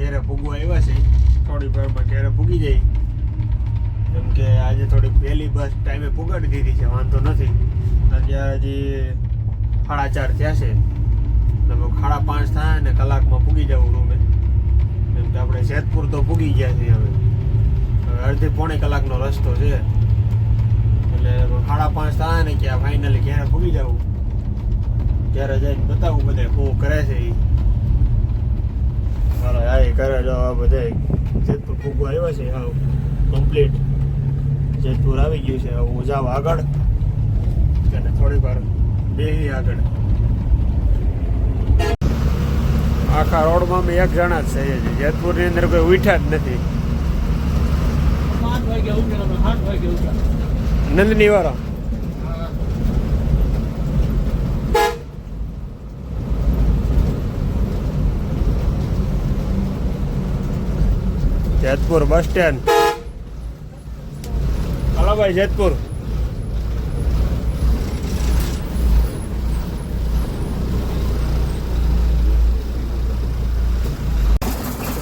ઘેરે પૂગવા આવ્યા છે. થોડી વારમાં ઘેરે પૂગી જાય, કેમ કે આજે થોડીક વહેલી બસ ટાઈમે પુગાડી દીધી છે, વાંધો નથી. અત્યારે હજી 4:30 થયા છે, લગભગ 5:30 થાય ને કલાકમાં પૂગી જવું રૂમે. કેમ કે આપણે જેતપુર તો પૂગી ગયા છીએ. હવે અડધી પોણી કલાકનો રસ્તો છે, એટલે 5:30 થાય ને કે ફાઇનલી ઘેરે પૂગી જવું. ત્યારે જઈને બતાવું બધે શું કરે છે એ. હાલો આ કરે જો બધા જેતપુર પૂગવા આવ્યા છે. હા કમ્પ્લીટ જેતપુર આવી ગયું છે. હું જાઉં આગળ અને થોડીક વાર બેસી આગળ. આખા રોડમાં મેં એક જણા જ છે. જેતપુરની અંદર કોઈ ઉઠ્યા જ નથી. નંદની વાળા જેતપુર બસ સ્ટેન્ડ. હાલો ભાઈ જેતપુર.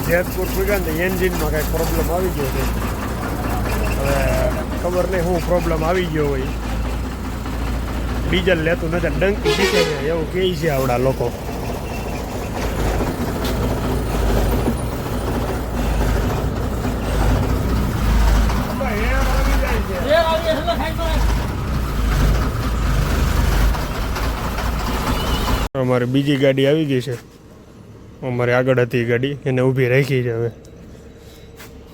જેતપુર પૂગ્યા ને એન્જિનમાં કાંઈ પ્રોબ્લેમ આવી ગયો છે. હવે ખબર નહીં શું પ્રોબ્લેમ આવી ગયો હોય. ડીઝલ લેતું નથી, ડંકી શીખે છે એવું કહે છે આવડા લોકો. અમારી બીજી ગાડી આવી ગઈ છે. અમારી આગળ હતી ગાડી, એને ઊભી રાખી છે. હવે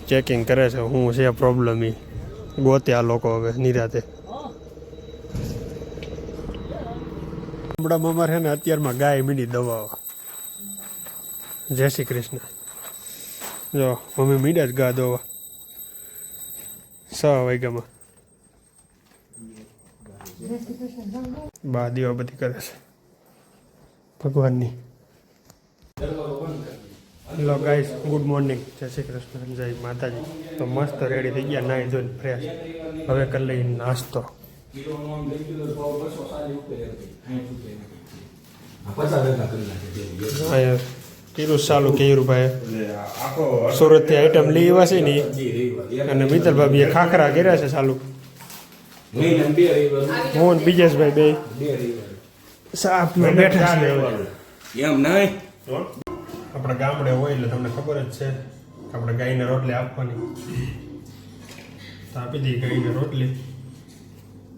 ચેકિંગ કરે છે શું છે પ્રોબ્લેમ. એ ગોતે આ લોકો હવે નિરાતે. ગામડામાં અમારે છે ને અત્યારમાં ગાય મીંડી દવા. જય શ્રી કૃષ્ણ. જો મમ્મી મીંડા જ ગા દવા 6 વાગ્યામાં. બા દીવા બધી કરે છે ભગવાનની. હેલો ગાઈસ, ગુડ મોર્નિંગ, જય શ્રી કૃષ્ણ, જય માતાજી. તો મસ્ત રેડી થઈ ગયા, નાહી ધોઈને ફ્રેશ. હવે કરી લઈ નાસ્તો. કીરું ચાલુ કર્યું ભાઈ. સુરતથી આઈટમ લઈ આવ્યા છે ને, અને મિત્તલ ભાભીએ ખાખરા કર્યા છે ચાલુ. હું બીજેશભાઈ બે સાપ બેઠા છે. એમ નહીં, આપણે ગામડે હોય એટલે તમને ખબર જ છે આપણે ગાયને રોટલી આપવાની. તો આપી દઈએ ગાયને રોટલી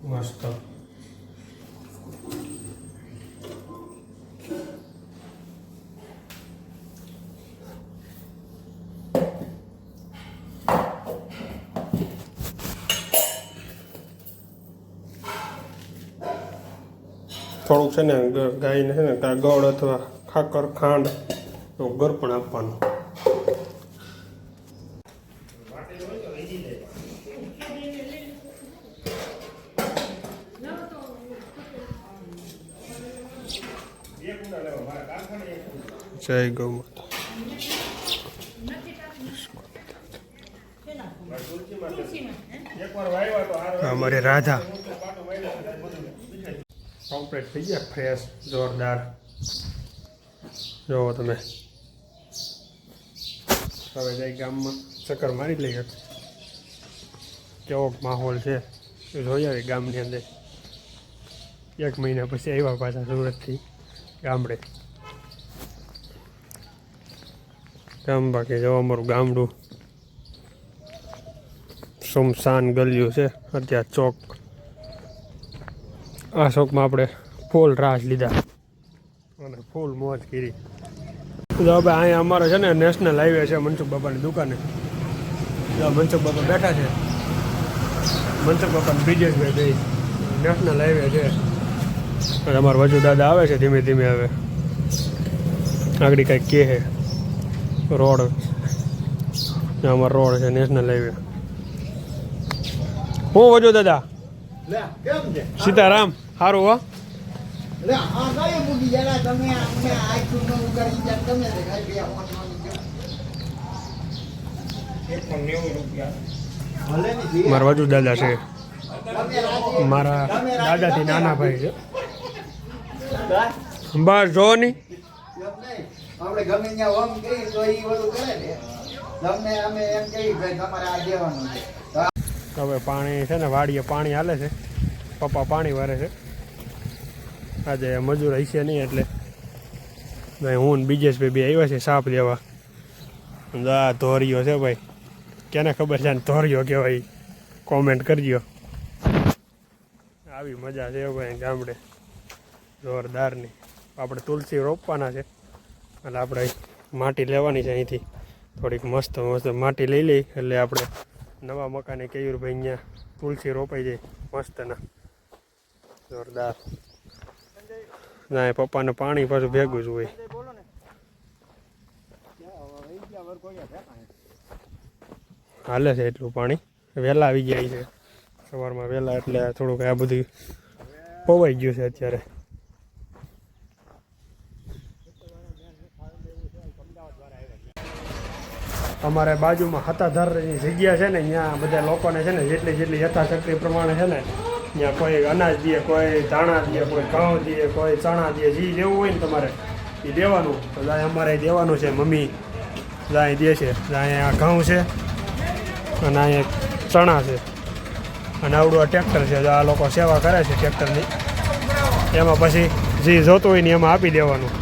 મસ્ત. થોડુંક છે ને ગાયને છે ને ગોળ અથવા ખાકર ખાંડ ગર પણ આપવાનું. જય ગૌ માતા. અમારે રાધા કમ્પ્લીટ થઈ ગયા, ફ્રેશ જોરદાર. જોવો તમે. હવે જઈ ગામમાં ચક્કર મારી લઈએ કેવો માહોલ છે એ જોઈ આવી ગામની અંદર. 1 મહિના પછી આવ્યા પાછા સુરતથી ગામડે. ગામ બાકી જો અમારું ગામડું સુમસાન ગલ્યું છે. અત્યારે ચોક, આ ચોકમાં આપણે ફૂલ રાસ લીધા અને ફૂલ મોજ કરી. તો હવે અહીંયા અમારે છે ને નેશનલ હાઈવે છે મનસુખ બાપાની દુકાને. મનસુખ બાપા બેઠા છે. મનસુખ બાપા બ્રિજેશભાઈ બે નેશનલ હાઈવે છે. અને અમારા વજુ દાદા આવે છે ધીમે ધીમે. હવે આગળ કાંઈક કહે છે રોડ. અમારો રોડ છે નેશનલ હાઈવે. હું વજુ દાદા સીતારામ સારું હો. મારા વજુ દાદા છે, મારા દાદાથી નાના ભાઈ છે. બસ જો ની આપણે ગમે ત્યાં ઓમ કહી તો એ બધું કરે ને તમને અમે એમ કહી ભાઈ તમારે આ દેવાનું છે હવે પાણી છે ને વાડીએ પાણી હાલે છે પપ્પા પાણી વારે છે આજે મજૂર હશે નહીં એટલે ભાઈ હું ને બીજેશભાઈ બી આવ્યા છે સાપ દેવા આ ધોરિયો છે ભાઈ કેને ખબર છે ને ધોરિયો કહેવાય કોમેન્ટ કરજો આવી મજા છે ભાઈ ગામડે જોરદારની આપણે તુલસી રોપવાના છે એટલે આપણે માટી લેવાની છે અહીંથી થોડીક મસ્ત મસ્ત માટી લઈ લઈ એટલે આપણે નવા મકાને કેયુરભાઈ અહીંયા તુલસી રોપાઈ જાય મસ્તના જોરદાર ના પપ્પાને પાણી પાછું ભેગું જ હોય હાલે છે એટલું પાણી વહેલા આવી જાય છે સવારમાં વહેલા એટલે થોડુંક આ બધું પોવાઈ ગયું છે અત્યારે અમારે બાજુમાં હતાધરની જગ્યા છે ને અહીંયા બધા લોકોને છે ને જેટલી યથાશક્તિ પ્રમાણે છે ને ત્યાં કોઈ અનાજ દે કોઈ ધાણા દે કોઈ ઘઉં દે કોઈ ચણા દે જે દેવું હોય ને તમારે એ દેવાનું તો જાય અમારે દેવાનું છે મમ્મી જાય દે છે અહીંયા ઘઉં છે અને અહીંયા ચણા છે અને આવડું આ ટ્રેક્ટર છે આ લોકો સેવા કરે છે ટ્રેક્ટરની એમાં પછી જે જોતું હોય ને એમાં આપી દેવાનું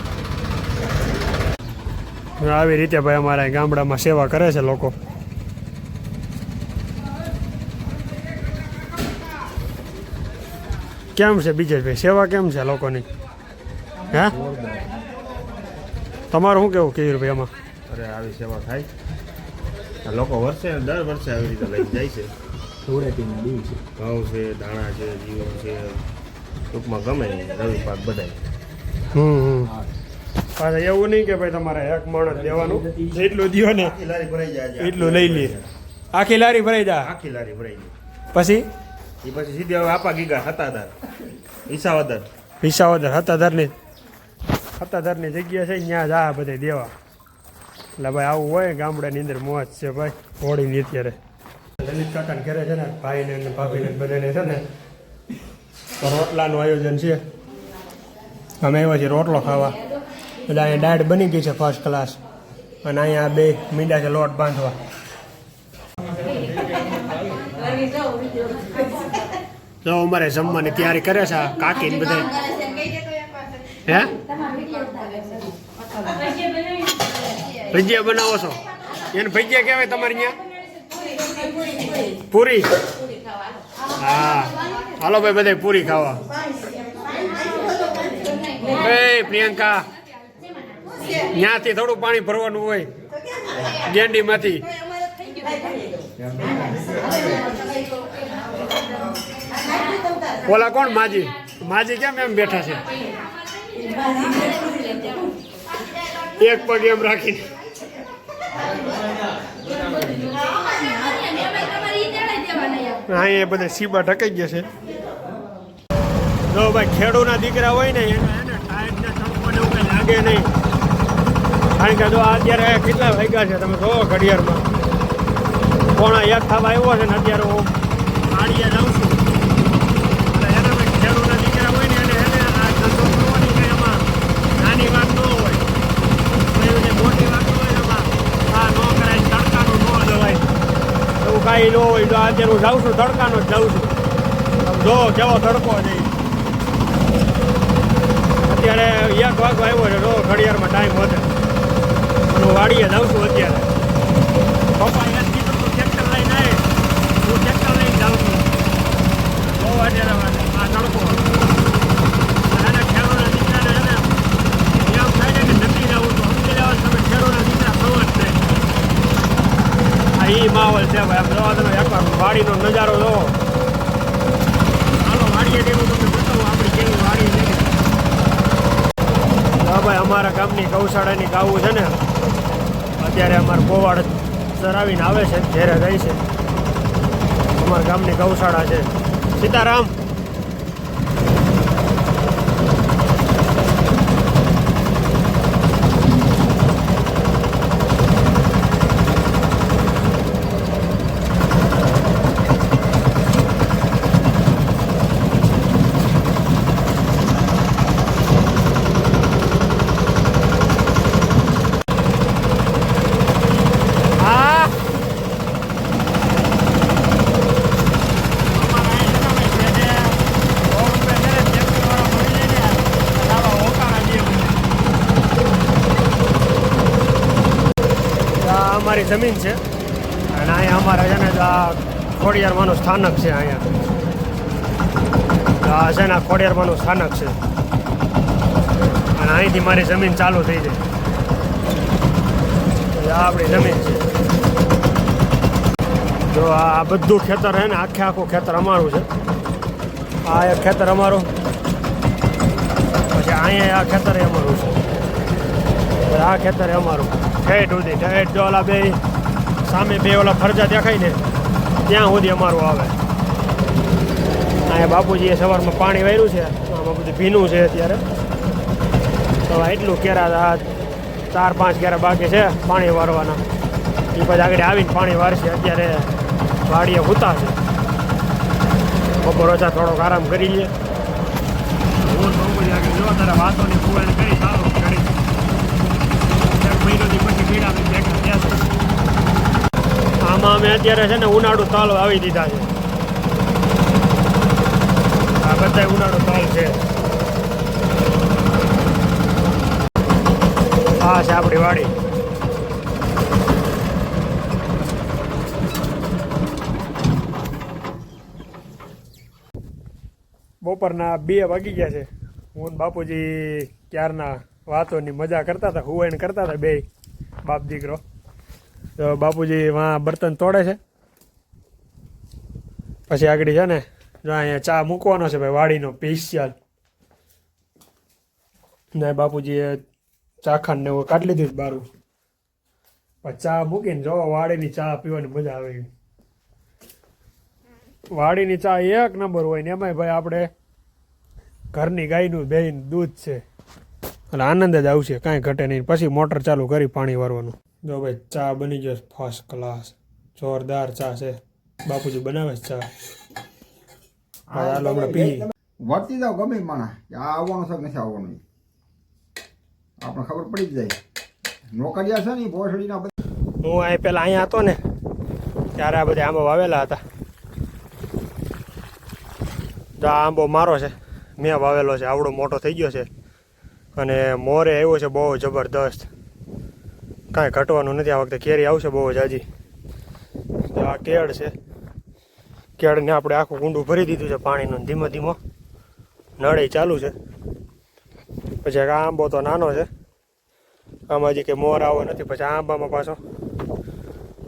આવી રીતે ભાઈ અમારા ગામડામાં સેવા કરે છે લોકો કેમ છે બીજેશભાઈ સેવા કેમ છે લોકોની હે તમારું શું કેવું કેયુરભાઈ આમાં અરે આવી સેવા થાય લોકો દર વર્ષે આવી રીતે લઈ જાય છે ધૂળેટીના દિવસે ઘઉં છે દાણા છે જીવન છે ટૂંકમાં ગમે રવિ પાક બધાય પાછા એવું નહીં કે ભાઈ તમારે એક માણસ દેવાનું જેટલું દો ને લારી ભરાઈ જાય એટલું લઈ લે આખી લારી ભરાઈ જાય આખી લારી ભરાઈ જાય પછી એ પછી સીધી હવે આપા ગીગા હતાધાર વિસાવદર હતાધરની જગ્યા છે ત્યાં જા બધે દેવા એટલે ભાઈ આવું હોય ગામડાની અંદર મોજ છે ભાઈ હોળીની અત્યારે લલિત કાકાને ઘરે છે ને ભાઈને ને ભાભીને બધાને છે ને તો રોટલાનું આયોજન છે અમે આવ્યા છીએ રોટલો ખાવા એટલે અહીંયા દાળ બની ગઈ છે ફર્સ્ટ ક્લાસ અને અહીંયા બે મીંડા છે લોટ બાંધવા તો અમારે જમવાની તૈયારી કરે છે કાકી ને બધા હે ભજીયા બનાવો છો એને ભજીયા કહેવાય તમારે અહીંયા પૂરી હા હાલો ભાઈ બધા પૂરી ખાવા એ પ્રિયંકા ત્યાંથી થોડું પાણી ભરવાનું હોય ગેંડીમાંથી ઓલા કોણ માજી કેમ એમ બેઠા છે એક પગ એમ રાખીને હા એ બધા સીબા ઢકાઈ ગયા છે જો ભાઈ ખેડૂના દીકરા હોય ને એને ટાયરને તડકો ને એવું કંઈ લાગે નહીં કારણ કે જો અત્યારે કેટલા વાગ્યા છે તમે જોવો ઘડિયાળમાં 1:30 થવા આવ્યો છે ને અત્યારે હું ગાડીએ જાઉં છું એટલે એના ભાઈ ખેડૂના દીકરા હોય ને એને આ ધંધો કરવાની કંઈ એમાં નાની વાત ન હોય એવી મોટી વાત હોય એમાં આ ન કરાય તડકાનું ન દવાય એવું કાંઈ ન હોય તો અત્યારે હું જાઉં છું તડકાનો જ જાઉં છું જો કેવો તડકો છે અત્યારે 1 વાગો આવ્યો છે જો ઘડિયાળમાં ટાઈમ વધે હું વાડીએ જાઉં છું અત્યારે પપ્પા એને કીધું તું ટ્રેક્ટર લઈને આવે હું ટ્રેક્ટર લઈને જાઉં છું બહુ અત્યારે આ તડકો અને ખેડૂતના દીકરાને છે ને એમ થાય ને કે નથી જવું તો સમજી લેવા તમે ખેડૂતના દીકરા થવા જ નહીં આ એ માહોલ છે ભાઈ આમ જોવા તમે એકવાર વાડીનો નજારો જોવો હાલો વાડીએ જેવું તમને બતાવું આપણી કેવી વાડી છે હા ભાઈ અમારા ગામની ગૌશાળાની ગાવું છે ને અત્યારે અમારે ગોવાળ ચરાવીને આવે છે ઘેરે જાય છે અમારા ગામની ગૌશાળા છે સીતારામ આ અમારી જમીન છે અને અહીંયા અમારા છે ને આ ખોડિયારમાંનું સ્થાનક છે. અહીંયા આ છે ને આ ખોડિયારમાંનું સ્થાનક છે અને અહીંથી મારી જમીન ચાલુ થઈ જાય. આ આપણી જમીન છે. જો આ બધું ખેતર છે ને આખે આખું ખેતર અમારું છે. આ એક ખેતર અમારું, પછી અહીંયા આ ખેતર અમારું છે, આ ખેતર અમારું ઠેઠ સુધી ઠેઠ. જો ઓલા બે સામે બે ઓલા ફરજા દેખાય ને ત્યાં સુધી અમારું આવે. અહીંયા બાપુજીએ સવારમાં પાણી વાર્યું છે, આમાં બધું ભીનું છે અત્યારે. તો એટલું કેરા 4-5 કેરા બાકી છે પાણી વારવાના. એ પછી આગળ આવીને પાણી વારશે. અત્યારે વાડીએ ઉતા છે. બપોર ઓછા થોડોક આરામ કરી લઈએ. હું બાપુજી આગળ જો તારા વાતોની ફુવાઈને કરી સારું કરી. એક મહિનોથી પછી પીડા ત્યાં છે. આમાં અમે અત્યારે છે ને ઉનાળુ તાલ વાવી દીધા છે. આ બધા ઉનાળુ તાલ છે. આ છે આપણી વાડી. બપોરના 2 વાગી ગયા છે. હું બાપુજી ક્યારના વાતોની મજા કરતા હતા, હુવાઈને કરતા હતા બે બાપ દીકરો. તો બાપુજી વાં બર્તન તોડે છે. પછી આગળ છે ને જો અહીંયા ચા મૂકવાનો છે ભાઈ, વાડીનો સ્પેશિયલ. ને બાપુજીએ ચાખાને એવું કાઢી લીધું બારું. પછી ચા મૂકીને જો વાડીની ચા પીવાની મજા આવે. વાડીની ચા એક નંબર હોય ને એમાંય ભાઈ આપણે ઘરની ગાયનું બેયનું દૂધ છે એટલે આનંદ જ આવશે, કાંઈ ઘટે નહીં. પછી મોટર ચાલુ કરી પાણી વારવાનું. જો ભાઈ ચા બની ગયો ફર્સ્ટ ક્લાસ, જોરદાર ચા છે. બાપુજી બનાવે છે ચા. હાલો હમણાં પી વર્તી જાવ ગમે માણા આ આવવાનું છે નથી આવવાનું આપણે ખબર પડી જ જાય. નોકરિયા છે ને ભોસડીના. હું અહીં પેલા અહીંયા હતો ને ત્યારે આ બધા આંબા વાવેલા હતા. તો આ આંબો મારો છે, મેં વાવેલો છે, આવડો મોટો થઈ ગયો છે. અને મોરે આવ્યો છે બહુ જબરદસ્ત, કાંઈ ઘટવાનું નથી. આ વખતે કેરી આવશે બહુ જ હજી. તો આ કેળ છે, કેળને આપણે આખું કુંડું ભરી દીધું છે પાણીનું. ધીમો ધીમો નળે ચાલુ છે. પછી આ આંબો તો નાનો છે, આમાં હજી કંઈ મોર આવ્યો નથી. પછી આ આંબામાં પાછો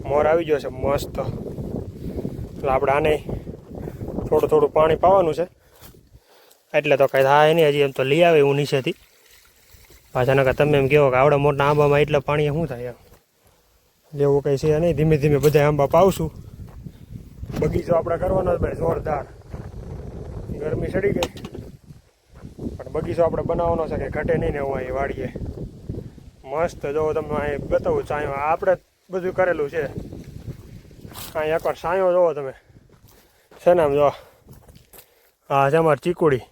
મોર આવી ગયો છે મસ્ત. એટલે આપણે આને થોડું થોડું પાણી પાવાનું છે એટલે તો કાંઈ થાય નહીં. હજી એમ તો લઈ આવે હું નીચેથી પાછા. નકર તમે એમ કહો કે આવડા મોટા આંબામાં એટલે પાણી શું થાય? જેવું કંઈ છે નહીં. ધીમે ધીમે બધા આંબા પાવશું. બગીચો આપણે કરવાનો જ ભાઈ જોરદાર. ગરમી ચડી ગઈ પણ બગીચો આપણે બનાવવાનો છે કે ઘટે નહીં ને. હું અહીં વાડીએ મસ્ત જો તમને અહીં બતાવું સાયો આપણે બધું કરેલું છે. અહીં એકવાર સાયો જોવો તમે છે ને આમ જો. હા છે અમારે ચીકુડી.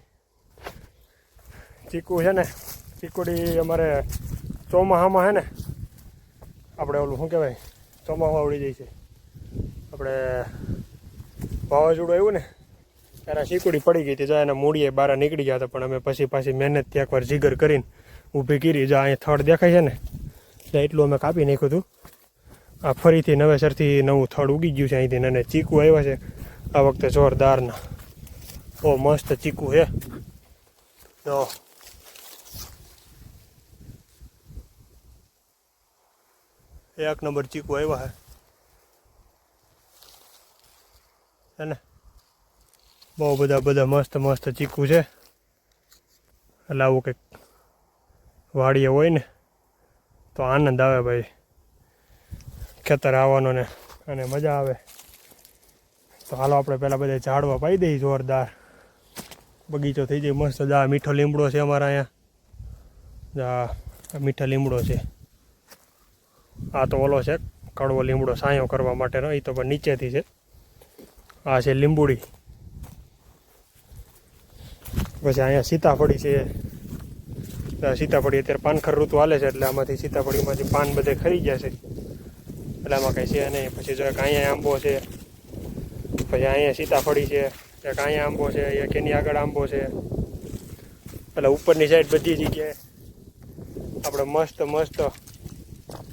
ચીકુ છે ને, ચીકુડી અમારે ચોમાસામાં છે ને આપણે ઓલું શું કહેવાય ચોમાસું આવડી જાય છે. આપણે વાવાઝોડું આવ્યું ને ત્યારે ચીકુડી પડી ગઈ હતી. જો એના મૂળીએ બહાર નીકળી ગયા હતા પણ અમે પછી પાછી મહેનતથી એકવાર જીગર કરીને ઊભી કરી. જો અહીંયા થડ દેખાય છે ને એટલે એટલું અમે કાપી નાખ્યું હતું. આ ફરીથી નવેસરથી નવું થડ ઉગી ગયું છે અહીંથી. અને ચીકુ આવ્યા છે આ વખતે જોરદારના. ઓ મસ્ત ચીકુ છે. તો એક નંબર ચીકુ આવ્યા છે ને. બહુ બધા મસ્ત મસ્ત ચીકુ છે. એટલે આવું કંઈક વાડીએ હોય ને તો આનંદ આવે ભાઈ. ખેતર આવવાનો ને અને મજા આવે. તો હાલો આપણે પહેલાં બધા ઝાડવા પાઈ દઈએ જોરદાર. બગીચો થઈ જાય મસ્ત. જા મીઠો લીમડો છે અમારા અહીંયા. જા મીઠા લીમડો છે. આ તો ઓલો છે કડવો લીમડો સાયો કરવા માટેનો. એ તો પણ નીચેથી છે. આ છે લીંબુડી. પછી અહીંયા સીતાફળી છે. સીતાફળી અત્યારે પાનખર ઋતુ હાલે છે એટલે આમાંથી સીતાફળીમાંથી પાન બધે ખરી ગયા છે એટલે આમાં કંઈ છે નહીં. પછી જો એક અહીંયા આંબો છે, પછી અહીંયા સીતાફળી છે, એક અહીંયા આંબો છે, એક એની આગળ આંબો છે. એટલે ઉપરની સાઈડ બધી જગ્યાએ આપણે મસ્ત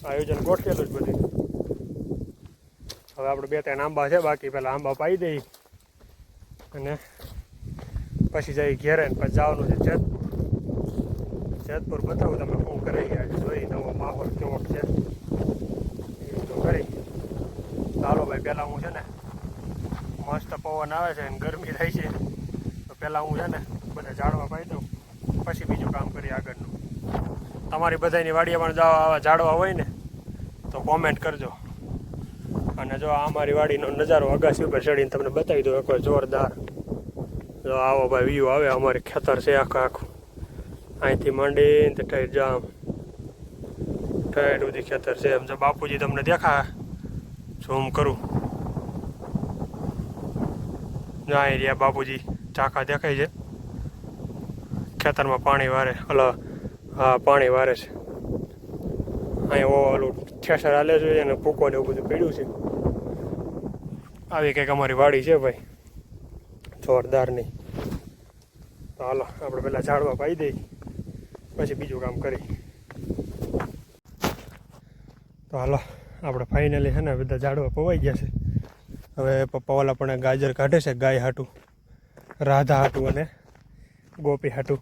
આયોજન ગોઠવેલું જ બધું. હવે આપણે 2-3 આંબા છે બાકી, પહેલાં આંબા પાઈ દઈ અને પછી જઈ ઘેરે ને પછી જવાનું છે જેતપુર બતાવું તમે શું કરી આજે જોઈ નવો માહોલ કેવો છે એ તો કરી. ચાલો ભાઈ, પહેલાં હું છે ને મસ્ત પવન આવે છે અને ગરમી થાય છે તો પહેલાં હું છે ને બધા ઝાડવા પાઈ દઉં પછી બીજું કામ કરી આગળનું. તમારી બધાની વાડીમાં જો આવા ઝાડવા હોય ને તો કોમેન્ટ કરજો. અને જો આ અમારી વાડીનો નજારો અગાસી ઉપર ચડીને તમને બતાવી દઉં એકવાર જોરદાર. જો આવો ભાઈ વ્યૂ આવે. અમારે ખેતર છે આખું અહીંથી માંડીને તો ઠેઠ જામ ઠેઠ સુધી ખેતર છે. એમ જો બાપુજી તમને દેખા ઝૂમ કરું, અહીં રહ્યા બાપુજી ચાકા દેખાય છે. ખેતરમાં પાણી વારે, હા પાણી વારે છે. અહીં ઓલું ઠેસર હાલે છે અને ભૂકો ને એવું બધું પીડ્યું છે. આવી કંઈક અમારી વાડી છે ભાઈ, જોરદાર નહીં. તો હાલો આપણે પહેલાં ઝાડવા પાઈ દઈ પછી બીજું કામ કરી. તો હાલો આપણે ફાઇનલી છે ને બધા ઝાડવા પવાઈ ગયા છે. હવે પપ્પાવાલા પણ ગાજર કાઢે છે ગાય હાટું, રાધા હાટું અને ગોપી હાટું.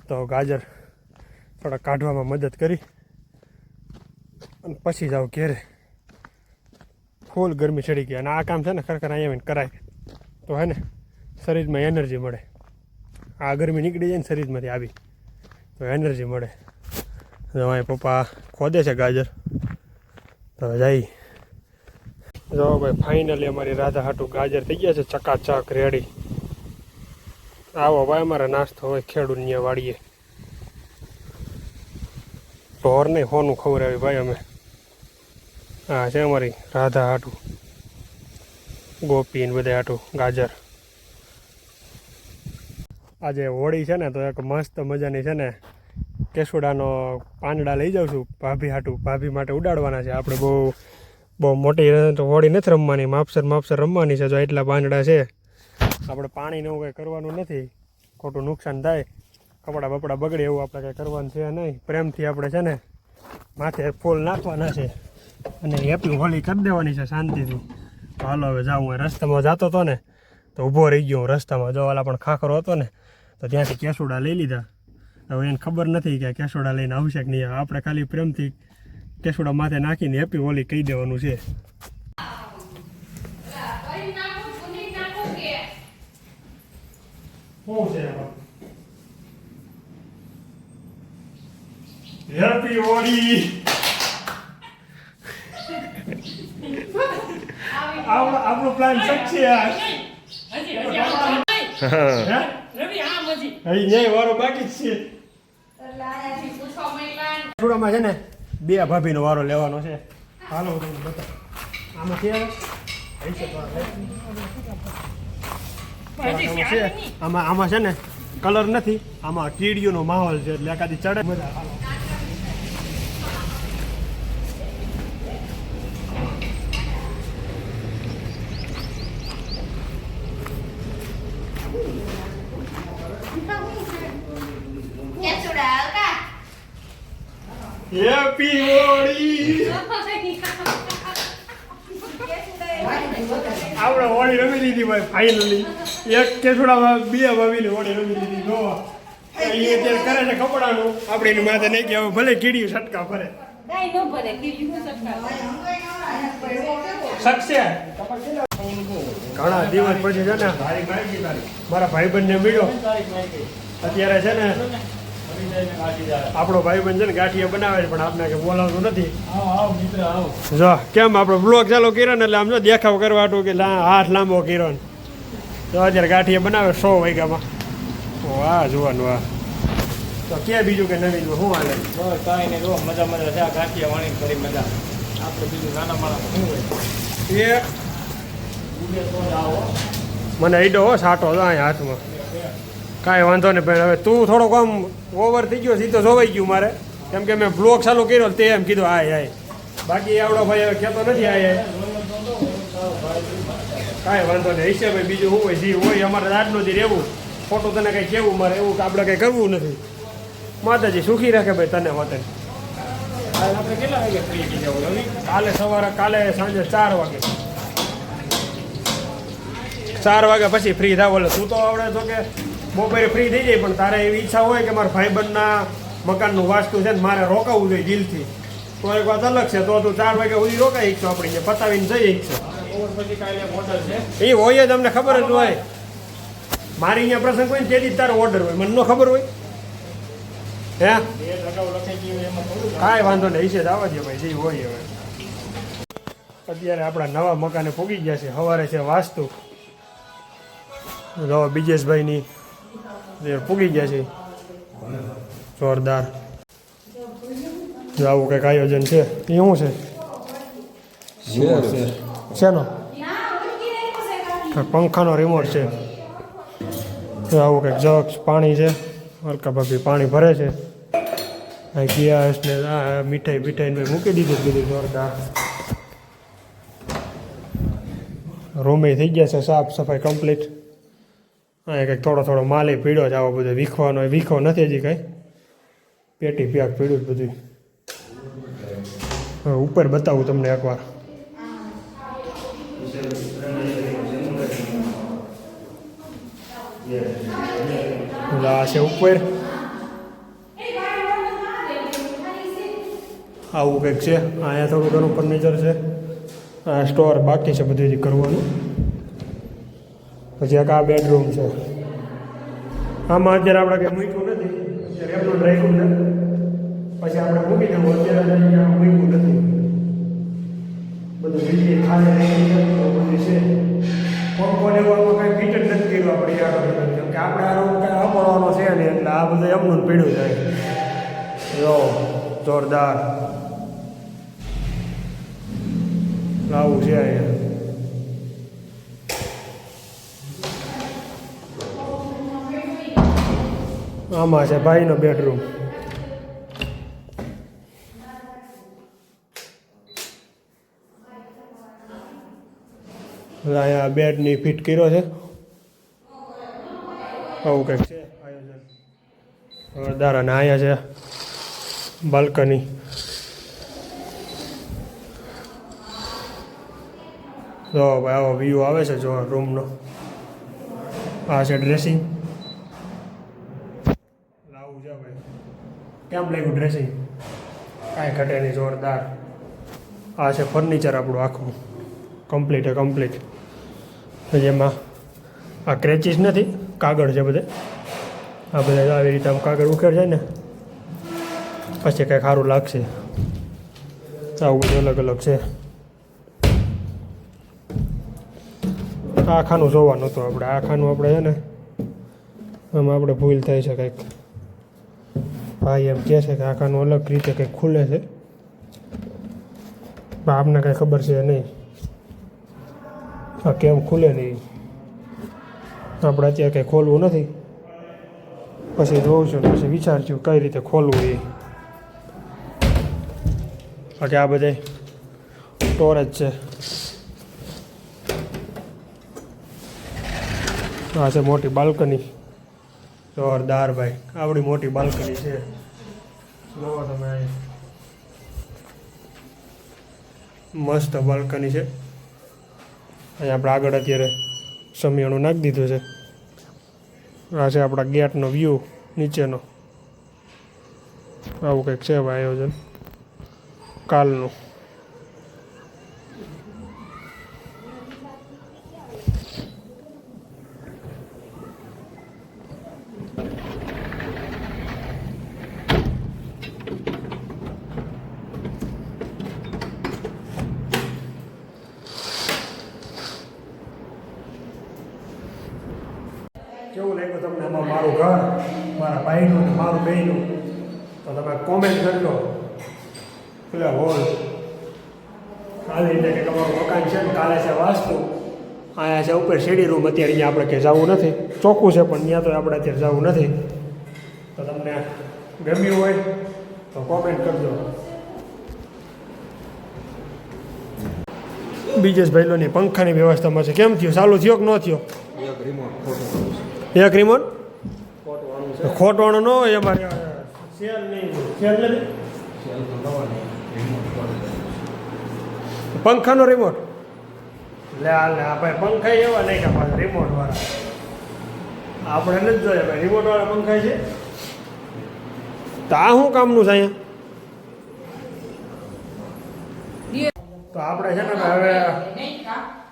તો ગાજર થોડા કાઢવામાં મદદ કરી અને પછી જાઓ ઘેરે. ફૂલ ગરમી ચડી ગઈ અને આ કામ છે ને ખરેખર અહીંયા આવીને કરાય તો હે ને શરીરમાં એનર્જી મળે. આ ગરમી નીકળી જાય ને શરીરમાંથી આવી તો એનર્જી મળે. તો અહીં પપ્પા ખોદે છે ગાજર. તો જાય જો ભાઈ ફાઇનલી અમારી રાધા હાટું ગાજર થઈ ગયા છે ચકાચક રેડી. આવો ભાઈ અમારે નાસ્તો હોય ખેડૂતની વાડીએ. ઢોર નહીં હોનું ખવડાવી ભાઈ અમે. હા છે અમારી રાધા હાટું ગોપી ને બધા હાટું ગાજર. આજે હોળી છે ને તો એક મસ્ત મજાની છે ને કેસુડાનો પાંદડા લઈ જાઉં છું ભાભી હાટું. ભાભી માટે ઉડાડવાના છે. આપણે બહુ મોટી હોળી નથી રમવાની, માપસર રમવાની છે. જો એટલા પાંદડા છે. આપણે પાણીને એવું કંઈ કરવાનું નથી, ખોટું નુકસાન થાય, કપડાં બપડા બગડે એવું આપણે કંઈ કરવાનું છે નહીં. પ્રેમથી આપણે છે ને માથે ફૂલ નાખવાના છે અને હેપી હોળી કરી દેવાની છે શાંતિથી. તો હાલો હવે જાઉં. હું રસ્તામાં જતો હતો ને તો ઊભો રહી ગયો હું રસ્તામાં. જો વાલા પણ ખાખરો હતો ને તો ત્યાંથી કેસુડા લઈ લીધા. હવે એને ખબર નથી કે કેસુડા લઈને આવશે કે નહીં. આપણે ખાલી પ્રેમથી કેસુડા માથે નાખીને હેપી હોળી કહી દેવાનું છે. હેપી હોળી. આપણો પ્લાન સક્સેસ. વારો બાકી જ છે. થોડામાં છે ને 2 ભાભીનો વારો લેવાનો છે. હાલો હું તમને બતાવું. આમાં છે આમાં છે ને કલર નથી, આમાં કીડીઓનો માહોલ છે એટલે એકાદી ચડે મજા. હાલો હેપી હોળી. આપણે હોળી રમી લીધી ભાઈ ફાઇનલી. એક કેસુડામાં 2 ભાભીની હોળી રમી લીધી. જોવા એ અત્યારે કરે છે કપડાનું. આપણે એની માથે નહીં કે ભલે કીડીઓ છટકા ફરે શકશે. ઘણા દિવસ પછી છે ને મારા ભાઈબંધને મળ્યો. અત્યારે છે ને આપણો ભાઈબંધ છે ને ગાંઠિયા બનાવે છે પણ આપણે કે બોલાવતું નથી. જો કેમ આપણો બ્લોગ ચાલુ કર્યો ને એટલે આમ જો દેખાવ કરવા હતું કે હાથ લાંબો કર્યો ને તો અત્યારે ગાંઠિયા બનાવે 100 વાગ્યામાં. વાહ જોવાનું વાહ. તો કે બીજું કે નવીન શું હાલે? કાંઈ નહીં, જો મજા છે. આ ગાંઠિયા વાણી કરી મજા. આપણે બીજું નાના માણસ શું હોય એ મને ઈડો હો સાટો જો અહીં હાથમાં. કાંઈ વાંધો નહીં ભાઈ. હવે તું થોડોક આમ ઓવર થઈ ગયો સીધો જોવાઈ ગયું મારે, કેમ કે મેં બ્લોગ ચાલુ કર્યો તે એમ કીધું હાય. બાકી આવડો ભાઈ હવે કહેતો નથી હાય. કાંઈ વાંધો નહીં હશે ભાઈ. બીજું શું હોય જે હોય અમારે આજનું જે રહેવું. ખોટું તને કંઈ કહેવું મારે એવું આપણે કંઈ કરવું નથી. માતાજી સુખી રાખે ભાઈ તને માટે. કાલે આપણે કેટલા વાગે ફ્રી થઈ જવું રવિ? કાલે સાંજે 4 વાગે 4 વાગ્યા પછી ફ્રી થાવ. એટલે તું તો આવડે તો કે બપોરે ફ્રી થઈ જાય, પણ તારે એવી ઈચ્છા હોય કે મારા ભાઈબંધના મકાનનું વાસ્તુ છે ને મારે રોકાવું જોઈએ દિલથી, તો એક વાત અલગ છે. તો તું 4 વાગ્યા સુધી રોકાઈ ઈચ્છો, આપણે પતાવીને જઈએ ઈચ્છો. પછી કાલે મોડલ છે એ હોય જ, અમને ખબર જ હોય. મારી અહીંયા પ્રસંગ હોય ને તેથી તારો ઓર્ડર હોય, મને ન ખબર હોય. હે કાંઈ વાંધો નહીં, છે આવવા દે ભાઈ, જે હોય. હવે અત્યારે આપણા નવા મકાને પૂગી ગયા છે. સવારે છે વાસ્તુ, બીજેશભાઈની પૂગી ગયા છે જોરદાર. આવું કંઈક આયોજન છે. એ શું છે? શેનો? પંખાનો રિમોટ છે. આવું કંઈક જગ પાણી છે. હલકા ભાભી પાણી ભરે છે. ગેસ ને આ મીઠાઈ મૂકી દીધું બધું જોરદાર. રૂમે થઈ ગયા છે સાફ સફાઈ કમ્પ્લીટ. હા કંઈક થોડો માલે પીડ્યો છે. આવો બધો વીખવાનો વીખો નથી હજી કાંઈ, પેટી પ્યાક પીડ્યું બધું. ઉપર બતાવું તમને એકવાર. આ છે ઉપર, આવું કંઈક છે. અહીંયા થોડું ઘણું ફર્નિચર છે. આ સ્ટોર બાકી છે બધું કરવાનું. પછી એક આ બેડરૂમ છે. આમાં અત્યારે આપણે કંઈ મૂક્યું નથી, અત્યારે એમનું રાખ્યું છે. પછી આપણે મૂકી દેવું, અત્યારે મૂક્યું નથી. બધું જગ્યાએ ખાલી રહી બધું છે. પંખો લેવામાં કાંઈ ફિટ જ નથી કર્યું આપણે યાર, કેમ કે આપણે આ રૂમ કાંઈ વાપરવાનો છે નહીં, એટલે આ બધું એમનું પીડ્યું જાય. જો જોરદાર આવું છે અહીંયા. આમાં છે ભાઈનો બેડરૂમ. અહીંયા બેડની ફિટ કર્યો છે. આવું કંઈક છે આયોજન જોરદાર. અને અહીંયા છે બાલ્કની. જો ભાઈ આવો વ્યૂ આવે છે જો રૂમનો. આ છે ડ્રેસિંગ. લાવું છે ભાઈ, કેમ લાગ્યું ડ્રેસિંગ? કાંઈ ઘટે નહીં, જોરદાર. આ છે ફર્નિચર આપણું આખું કમ્પ્લીટ. જેમાં આ ક્રેચીસ નથી, કાગળ છે બધે. આ બધા આવી રીતે આમ કાગળ ઉખેડ જાય ને પછી કંઈક સારું લાગશે. આવું બધું અલગ છે. આ ખાનું જોવાનું હતું આપણે. આ ખાનું આપણે છે ને આમાં આપણે ભૂલ થાય છે કંઈક. ભાઈ એમ કહે છે કે આ ખાનું અલગ રીતે કંઈક ખુલે છે, પણ આપને કંઈ ખબર છે નહીં આ કેમ ખુલે નહીં. આપણે અત્યારે કંઈ ખોલવું નથી, પછી જોઉં છું પછી વિચારશું કઈ રીતે ખોલવું એ. બાકી આ બધે સ્ટોરેજ છે. આ છે મોટી બાલ્કની. જોરદાર ભાઈ, આવડી મોટી બાલ્કની છે. જોવો તમે અહીં મસ્ત બાલ્કની છે. અહીંયા આપણે આગળ અત્યારે સમિયાણું નાખી દીધું છે. આ છે આપણા ગેટનો વ્યૂ નીચેનો. આવું કંઈક છે ભાઈ આયોજન કાલનું. કેવું લાગ્યું તમને આમાં મારું ઘર, મારા ભાઈનું ને મારું બહેનું? તો તમે કોમેન્ટ કરજો. પેલા હોલ આવી રીતે કે તમારું મકાન છે ને કાલે છે વાસ્તુ. અહીંયા છે ઉપર સીડી રૂમ. અત્યારે અહીંયા આપણે ક્યાંય જવું નથી, ચોખ્ખું છે પણ ત્યાં તો આપણે અત્યારે જવું નથી. તો તમને ગમ્યું હોય તો કોમેન્ટ કરજો. બીજેશભાઈલોની પંખાની વ્યવસ્થામાં છે. કેમ થયું? ચાલુ થયો કે ન થયો? એક રિમોટ ખોટવાળું ન હોય. અમારે સેલ નહીં, સેલ નથી. પંખાનો રિમોટ લે આ ભાઈ પંખા એવા નહીં કે પાછા રિમોટ વાળા આપણે નથી જોઈએ ભાઈ રિમોટ વાળા પંખા છે તો આ શું કામનું છે અહીંયા તો આપણે છે ને હવે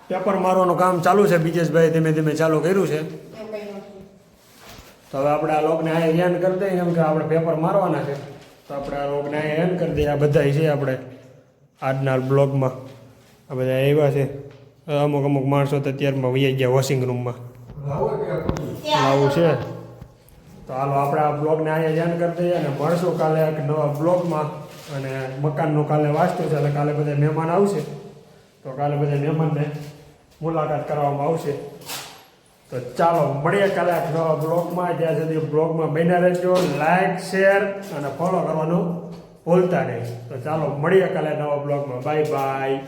પેપર મારવાનું કામ ચાલુ છે બીજેશભાઈ ધીમે ધીમે ચાલુ કર્યું છે તો હવે આપણે આ લોકને અહીંયા એન્ડ કરી દઈએ કેમ કે આપણે પેપર મારવાના છે તો આપણે આ લોકને અહીંયા એન્ડ કરી દઈએ આ બધા છે આપણે આજના બ્લોગમાં આ બધા એવા છે અમુક અમુક માણસો તો અત્યારમાં વહી ગયા વોશિંગ રૂમમાં આવું છે તો હાલો આપણે આ બ્લોગને અહીંયા એન્ડ કરી દઈએ અને મળશું કાલે એક નવા બ્લોગમાં અને મકાનનું કાલે વાસ્તુ છે એટલે કાલે બધા મહેમાન આવશે તો કાલે બધા મહેમાનને મુલાકાત કરવામાં આવશે તો ચાલો મળીએ કાલે એક નવા બ્લોગમાં જ્યાં સુધી બ્લોગમાં બન્યા રહેજો લાઈક શેર અને ફોલો કરવાનું ભૂલતા નહીં તો ચાલો મળીએ કાલે નવા બ્લોગમાં બાય બાય